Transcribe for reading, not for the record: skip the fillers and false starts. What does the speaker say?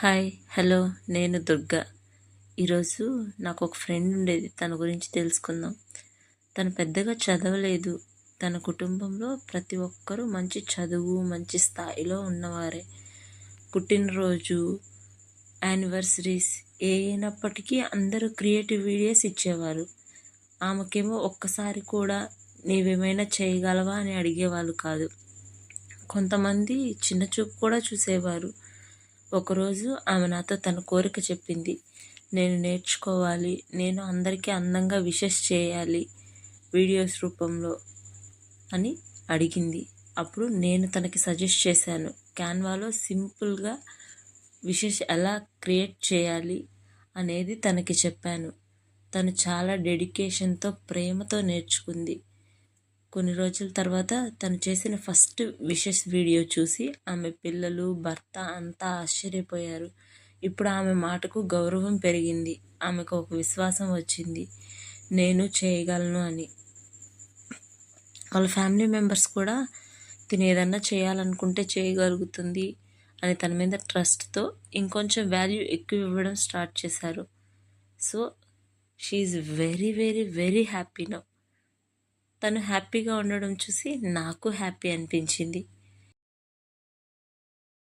Hi hello నేను దుర్గా. ఈరోజు నాకు ఒక ఫ్రెండ్ ఉండేది. తన గురించి తెలుసుకుందాం. తను పెద్దగా చదవలేదు. తన కుటుంబంలో ప్రతి ఒక్కరూ మంచి చదువు మంచి స్థాయిలో ఉన్నవారే. పుట్టినరోజు యానివర్సరీస్ ఏ అయినప్పటికీ అందరూ క్రియేటివ్ వీడియోస్ ఇచ్చేవారు. ఆమెకేమో ఒక్కసారి కూడా నీవేమైనా చేయగలవా అని అడిగేవాళ్ళు కాదు. కొంతమంది చిన్న చూపు కూడా చూసేవారు. ఒకరోజు ఆమె నాతో తన కోరిక చెప్పింది. నేను నేర్చుకోవాలి, నేను అందరికీ అందంగా విషెస్ చేయాలి వీడియోస్ రూపంలో అని అడిగింది. అప్పుడు నేను తనకి సజెస్ట్ చేశాను. క్యాన్వాలో సింపుల్గా విషెస్ ఎలా క్రియేట్ చేయాలి అనేది తనకి చెప్పాను. తను చాలా డెడికేషన్తో ప్రేమతో నేర్చుకుంది. కొన్ని రోజుల తర్వాత తను చేసిన ఫస్ట్ విషెస్ వీడియో చూసి ఆమె పిల్లలు భర్త అంతా ఆశ్చర్యపోయారు. ఇప్పుడు ఆమె మాటకు గౌరవం పెరిగింది. ఆమెకు ఒక విశ్వాసం వచ్చింది, నేను చేయగలను అని. వాళ్ళ ఫ్యామిలీ మెంబర్స్ కూడా తిను ఏదన్నా చేయాలనుకుంటే చేయగలుగుతుంది అని తన మీద ట్రస్ట్తో ఇంకొంచెం వాల్యూ ఎక్కువ ఇవ్వడం స్టార్ట్ చేశారు. So she very very very happy now. తను హ్యాపీగా ఉండడం చూసి నాకు హ్యాపీ అనిపించింది.